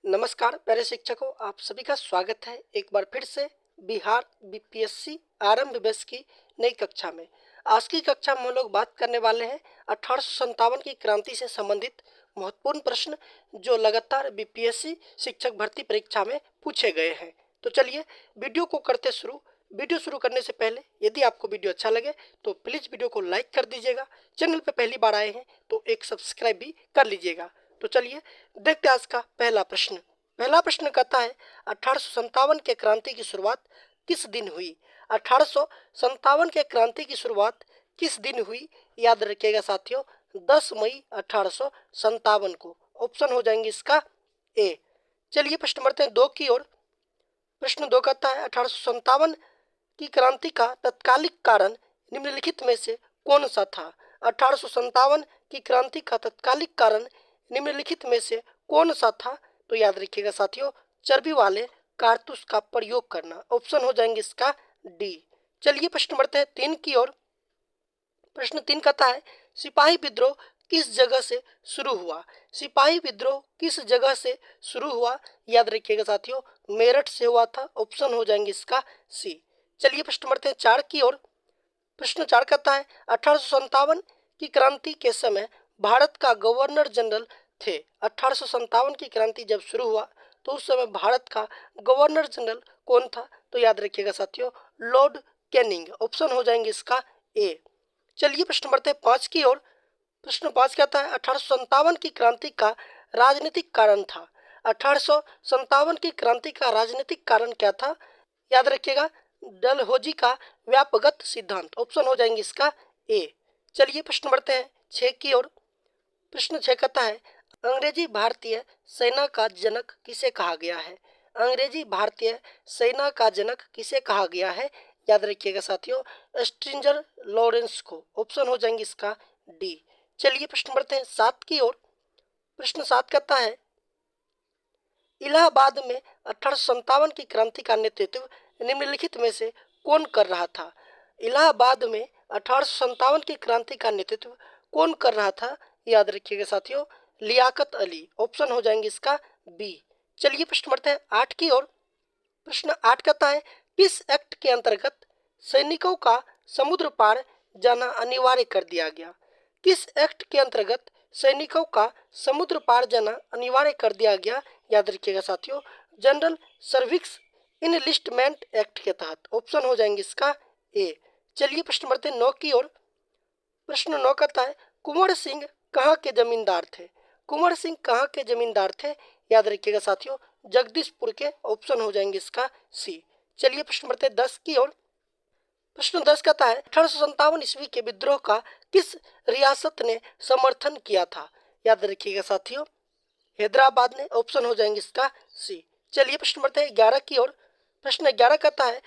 नमस्कार प्यारे शिक्षकों, आप सभी का स्वागत है एक बार फिर से बिहार बीपीएससी आरंभ बैच की नई कक्षा में। आज की कक्षा में हम लोग बात करने वाले हैं 1857 की क्रांति से संबंधित महत्वपूर्ण प्रश्न जो लगातार बीपीएससी शिक्षक भर्ती परीक्षा में पूछे गए हैं। तो चलिए वीडियो को करते शुरू। वीडियो शुरू करने से पहले यदि आपको वीडियो अच्छा लगे तो प्लीज़ वीडियो को लाइक कर दीजिएगा। चैनल पर पहली बार आए हैं तो एक सब्सक्राइब भी कर लीजिएगा। तो चलिए देखते हैं आज का पहला प्रश्न। पहला प्रश्न कहता है 1857 के क्रांति की शुरुआत किस दिन हुई। 1857 के क्रांति की शुरुआत किस दिन हुई, याद रखिएगा साथियों, 10 मई 1857 को। ऑप्शन हो जाएंगे इसका ए। चलिए प्रश्न बढ़ते हैं 2 की ओर। प्रश्न 2 कहता है 1857 की क्रांति का तत्कालिक कारण निम्नलिखित में से कौन सा था। 1857 की क्रांति का तत्कालिक कारण निम्नलिखित में से कौन सा था, तो याद रखिएगा साथियों, चर्बी वाले कारतूस का प्रयोग करना। ऑप्शन हो जाएंगे इसका डी। चलिए प्रश्न बढ़ते हैं 3 की ओर। प्रश्न 3 कहता है सिपाही विद्रोह किस जगह से शुरू हुआ। सिपाही विद्रोह किस जगह से शुरू हुआ, याद रखिएगा साथियों, मेरठ से हुआ था। ऑप्शन हो जाएंगे इसका सी। चलिए प्रश्न बढ़ते हैं 4 की ओर। प्रश्न 4 कहता है 1857 की क्रांति के समय भारत का गवर्नर जनरल थे। 1857 की क्रांति जब शुरू हुआ तो उस समय भारत का गवर्नर जनरल कौन था, तो याद रखिएगा साथियों, लॉर्ड कैनिंग। ऑप्शन हो जाएंगे इसका ए। चलिए प्रश्न बढ़ते हैं 5 की ओर। प्रश्न 5 कहता है 1857 की क्रांति का राजनीतिक कारण था। 1857 की क्रांति का राजनीतिक कारण क्या था, याद रखिएगा, डलहौजी का व्यापकगत सिद्धांत। ऑप्शन हो जाएंगे इसका ए। चलिए प्रश्न बढ़ते हैं 6 की ओर। प्रश्न 6 कहता है अंग्रेजी भारतीय सेना का जनक किसे कहा गया है। अंग्रेजी भारतीय सेना का जनक किसे कहा गया है, याद रखिएगा साथियों, स्ट्रिंजर लॉरेंस को। ऑप्शन हो जाएंगे इसका डी। चलिए प्रश्न बढ़ते हैं 7 की ओर। प्रश्न 7 कहता है इलाहाबाद में 1857 की क्रांति का नेतृत्व निम्नलिखित में से कौन कर रहा था। इलाहाबाद में 1857 की क्रांति का नेतृत्व कौन कर रहा था, याद रखिएगा साथियों, लियाकत अली। ऑप्शन हो जाएंगे इसका बी। चलिए प्रश्न बढ़ते हैं 8 की ओर। प्रश्न 8 कहता है किस एक्ट के अंतर्गत सैनिकों का समुद्र पार जाना अनिवार्य कर दिया गया। किस एक्ट के अंतर्गत सैनिकों का समुद्र पार जाना अनिवार्य कर दिया गया, याद रखिएगा साथियों, जनरल सर्विस इनलिस्टमेंट एक्ट के तहत। ऑप्शन हो जाएंगे इसका ए। चलिए प्रश्न बढ़ते हैं 9 की ओर। प्रश्न 9 कहता है कुंवर सिंह कहाँ के जमींदार थे। कुंवर सिंह कहाँ के जमींदार थे, याद रखिएगा साथियों, जगदीशपुर के। ऑप्शन हो जाएंगे इसका सी। चलिए प्रश्न बढ़ते हैं 10 की ओर। प्रश्न 10 कहता है 1857 ईस्वी के विद्रोह का किस रियासत ने समर्थन किया था, याद रखिएगा साथियों, हैदराबाद ने। ऑप्शन हो जाएंगे इसका सी। चलिए प्रश्न बढ़ते हैं 11 की ओर। प्रश्न 11 कहता है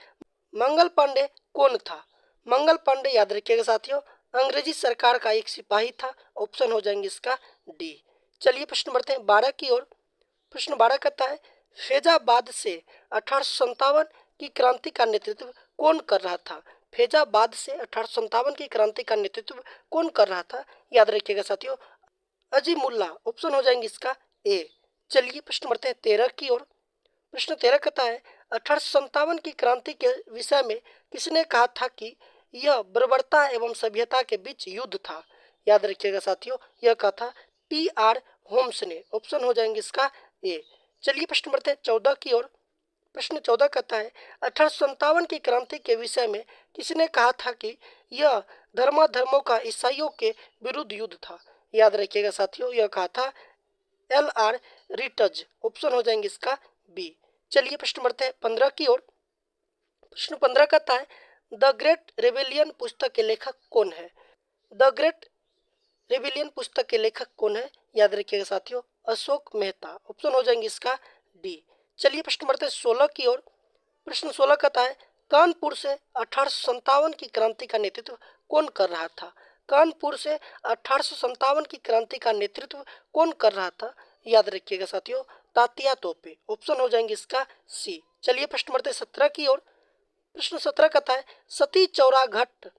मंगल पांडे कौन था। मंगल पांडे, याद रखिएगा साथियों, अंग्रेजी सरकार का एक सिपाही था। ऑप्शन हो जाएंगे इसका डी। चलिए प्रश्न बढ़ते हैं 12 की ओर। प्रश्न 12 कहता है फैजाबाद से 1857 की क्रांति का नेतृत्व कौन कर रहा था। फैजाबाद से 1857 की क्रांति का नेतृत्व कौन कर रहा था, याद रखिएगा साथियों, अजीमुल्ला। ऑप्शन हो जाएंगे इसका ए। चलिए प्रश्न बढ़ते हैं 13 की ओर। प्रश्न 13 कहता है 1857 की क्रांति के विषय में किसने कहा था कि यह बर्बरता एवं सभ्यता के बीच युद्ध था, याद रखिएगा साथियों, यह कहा था टी.आर. होम्स ने। ऑप्शन हो जाएंगे इसका ए। चलिए प्रश्न बढ़ते हैं 14 की ओर। प्रश्न 14 कहता है 1857 की क्रांति के विषय में किसने कहा था कि यह धर्मों का ईसाइयों के विरुद्ध युद्ध था, याद रखिएगा साथियों, यह कहा था L.R. रिटज। ऑप्शन हो जाएंगे इसका बी। चलिए प्रश्न बढ़ते हैं 15 की ओर। प्रश्न 15 कहता है द ग्रेट रेबिलियन पुस्तक के लेखक कौन है। द ग्रेट रेबिलियन पुस्तक के लेखक कौन है, याद रखिएगा साथियों, अशोक मेहता। ऑप्शन हो जाएंगे इसका डी। चलिए प्रश्न बढ़ते हैं 16 की ओर। प्रश्न 16 कहता है कानपुर से 1857 की क्रांति का नेतृत्व कौन कर रहा था। कानपुर से 1857 की क्रांति का नेतृत्व कौन कर रहा था, याद रखिएगा साथियों, तात्या तोपे। ऑप्शन हो जाएंगे इसका सी। चलिए प्रश्न बढ़ते हैं 17 की ओर। प्रश्न 17 कहता है सती चौरा घाट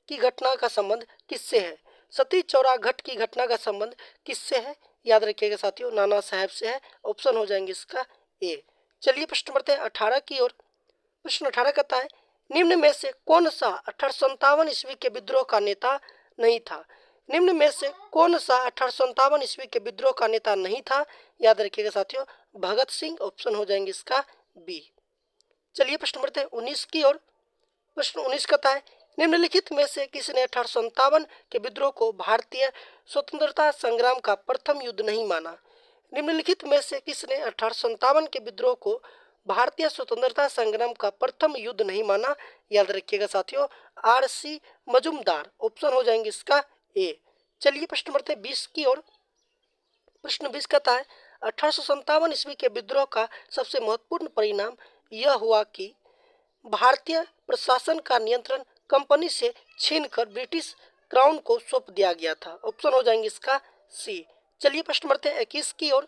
की घटना का संबंध किससे है। सती चौरा घाट की घटना का संबंध किससे है, याद रखिएगा साथियों, नाना साहब से है, ऑप्शन हो जाएंगे इसका ए। चलिए प्रश्न बढ़ते हैं 18 की ओर। प्रश्न 18 कहता है, निम्न में से कौन सा 1857 ईस्वी के विद्रोह का नेता नहीं था? निम्न में से कौन सा 1857 ईस्वी के विद्रोह का नेता नहीं था? याद रखिएगा साथियों, भगत सिंह, ऑप्शन हो जाएंगे इसका बी। चलिए प्रश्न बढ़ते हैं 19 की ओर। प्रश्न 19 कहता है, निम्नलिखित में से किसने 1857 के विद्रोह को भारतीय स्वतंत्रता संग्राम का प्रथम युद्ध नहीं माना? निम्नलिखित में से किसने 1857 के विद्रोह को भारतीय स्वतंत्रता संग्राम का प्रथम युद्ध नहीं माना? याद रखिएगा साथियों, आर.सी. मजूमदार, ऑप्शन हो जाएंगे इसका ए। चलिए प्रश्न बढ़ते हैं 20 की ओर। प्रश्न 20 कहता है, 1857 ईस्वी के विद्रोह का सबसे महत्वपूर्ण परिणाम यह हुआ कि भारतीय प्रशासन का नियंत्रण कंपनी से छीनकर ब्रिटिश क्राउन को सौंप दिया गया था। ऑप्शन हो जाएंगे इसका सी। चलिए प्रश्न बढ़ते हैं 21 की ओर।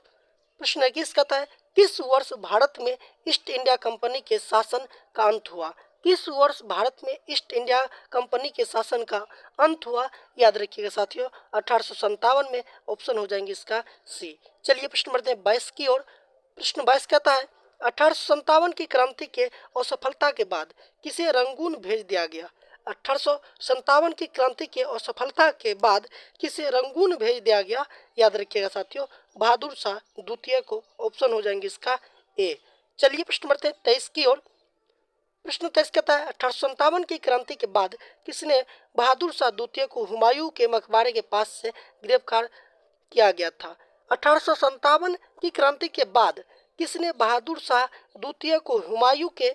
प्रश्न 21 कहता है, किस वर्ष भारत में ईस्ट इंडिया कंपनी के शासन का अंत हुआ? किस वर्ष भारत में ईस्ट इंडिया कंपनी के शासन का अंत हुआ? याद रखिएगा साथियों, 1857 में, ऑप्शन हो जाएंगे इसका सी। चलिए प्रश्न बढ़ते हैं 22 की ओर। प्रश्न 22 कहता है, 1857 की क्रांति के असफलता के बाद किसे रंगून भेज दिया गया? 1857 की क्रांति के असफलता के बाद किसे रंगून भेज दिया गया? याद रखिएगा साथियों, बहादुर शाह द्वितीय को, ऑप्शन हो जाएंगे इसका ए। चलिए प्रश्न बढ़ते हैं 23 की ओर। प्रश्न 23 कहता है, 1857 की क्रांति के बाद किसने बहादुर शाह द्वितीय को हुमायूं के मकबरे के पास से गिरफ्तार किया गया था? 1857 की क्रांति के बाद किसने बहादुर शाह द्वितीय को हुमायूं के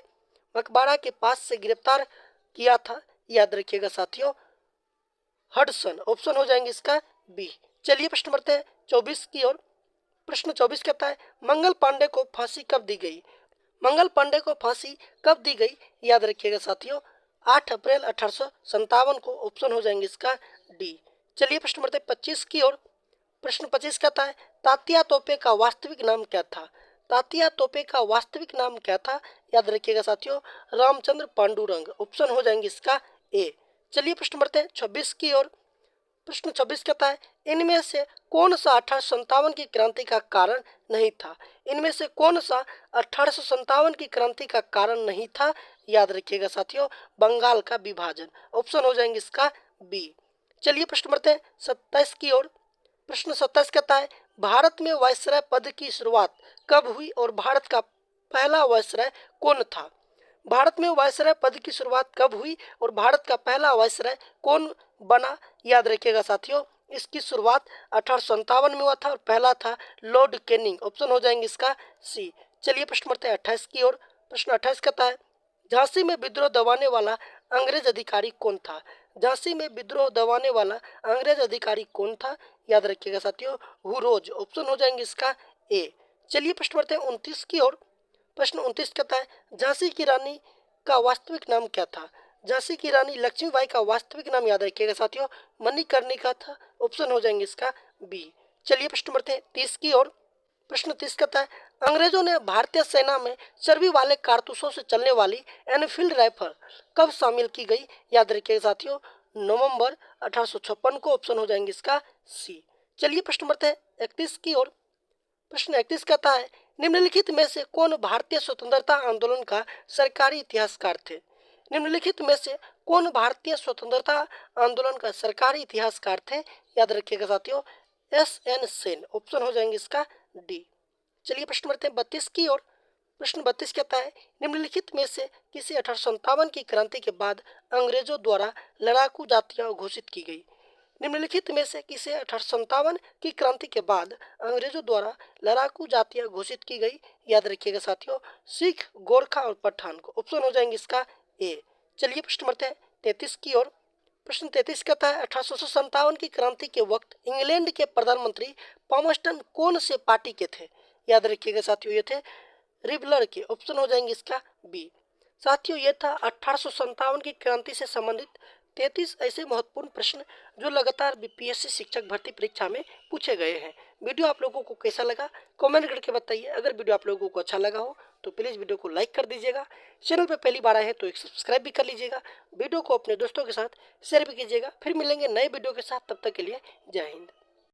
मकबरा के पास से गिरफ्तार किया था? याद रखिएगा साथियों, हडसन, ऑप्शन हो जाएंगे इसका बी। चलिए प्रश्न बढ़ते हैं 24 की ओर। प्रश्न 24 कहता है, मंगल पांडे को फांसी कब दी गई? मंगल पांडे को फांसी कब दी गई? याद रखिएगा साथियों, 8 अप्रैल 1857 को, ऑप्शन हो जाएंगे इसका डी। चलिए प्रश्न बढ़ते हैं 25 की ओर। प्रश्न 25 कहता है, तात्या तोपे का वास्तविक नाम क्या था? तात्या तोपे का वास्तविक नाम क्या था? याद रखिएगा साथियों, रामचंद्र पांडुरंग, ऑप्शन हो जाएंगे इसका ए। चलिए प्रश्न बढ़ते हैं 26 की ओर। प्रश्न 26 कहता है, इनमें से कौन सा 1857 की क्रांति का कारण नहीं था? इनमें से कौन सा 1857 की क्रांति का कारण नहीं था? याद रखिएगा साथियों, बंगाल का विभाजन, ऑप्शन हो जाएंगे इसका बी। चलिए प्रश्न बढ़ते हैं 27 की ओर। प्रश्न 27 कहता है, भारत में वायसराय पद की शुरुआत कब हुई और भारत का पहला वायसराय कौन था? भारत में वायसराय पद की शुरुआत कब हुई और भारत का पहला वायसराय कौन बना? याद रखिएगा साथियों, इसकी शुरुआत 1857 में हुआ था और पहला था लॉर्ड कैनिंग, ऑप्शन हो जाएंगे इसका सी। चलिए प्रश्न बढ़ते हैं 28 की ओर। प्रश्न 28 कहता है, झांसी में विद्रोह दबाने वाला अंग्रेज अधिकारी कौन था? झांसी में विद्रोह दबाने वाला अंग्रेज अधिकारी कौन था? याद रखिएगा साथियों, हुरोज, ऑप्शन हो जाएंगे इसका ए। चलिए प्रश्न बढ़ते हैं 29 की ओर। प्रश्न 29 कहता है, झांसी की रानी का वास्तविक नाम क्या था? झांसी की रानी लक्ष्मीबाई का वास्तविक नाम, याद रखिएगा साथियों, मणिकर्णिका था, ऑप्शन हो जाएंगे इसका बी। चलिए प्रश्न बढ़ते हैं 30 की ओर। प्रश्न 30 कहता है, अंग्रेजों ने भारतीय सेना में चर्बी वाले कारतूसों से चलने वाली एनफील्ड राइफल कब शामिल की गई? याद रखिएगा साथियों, नवंबर 1856 को, ऑप्शन हो जाएंगे इसका सी। चलिए प्रश्न बढ़ते हैं 31 की ओर। प्रश्न 31 कहता है, निम्नलिखित में से कौन भारतीय स्वतंत्रता आंदोलन का सरकारी इतिहासकार थे? निम्नलिखित में से कौन भारतीय स्वतंत्रता आंदोलन का सरकारी इतिहासकार थे? याद रखिएगा साथियों, एस.एन. सेन, ऑप्शन हो जाएंगे इसका डी। चलिए प्रश्न बढ़ते हैं 32 की ओर। प्रश्न 32 कहता है, निम्नलिखित में से किसी 1857 की क्रांति के बाद अंग्रेजों द्वारा लड़ाकू जातियां घोषित की गई? निम्नलिखित में से किसे 1857 की क्रांति के बाद अंग्रेजों द्वारा लड़ाकू जातियां घोषित की गई? याद रखिएगा साथियों, सिख, गोरखा और पठान को, ऑप्शन हो जाएंगे इसका ए। चलिए प्रश्न बढ़ते हैं 33 की ओर। प्रश्न 33 कहता है, 1857 की क्रांति के वक्त इंग्लैंड के प्रधानमंत्री पामस्टन कौन से पार्टी के थे? याद रखिएगा साथियों, ये थे रिबलर के, ऑप्शन हो जाएंगे इसका बी। साथियों, ये था 1857 की क्रांति से संबंधित 33 ऐसे महत्वपूर्ण प्रश्न जो लगातार बीपीएससी शिक्षक भर्ती परीक्षा में पूछे गए हैं। वीडियो आप लोगों को कैसा लगा कमेंट करके बताइए। अगर वीडियो आप लोगों को अच्छा लगा हो तो प्लीज़ वीडियो को लाइक कर दीजिएगा। चैनल पर पहली बार आए हैं तो एक सब्सक्राइब भी कर लीजिएगा। वीडियो को अपने दोस्तों के साथ शेयर भी कीजिएगा। फिर मिलेंगे नए वीडियो के साथ, तब तक के लिए जय हिंद।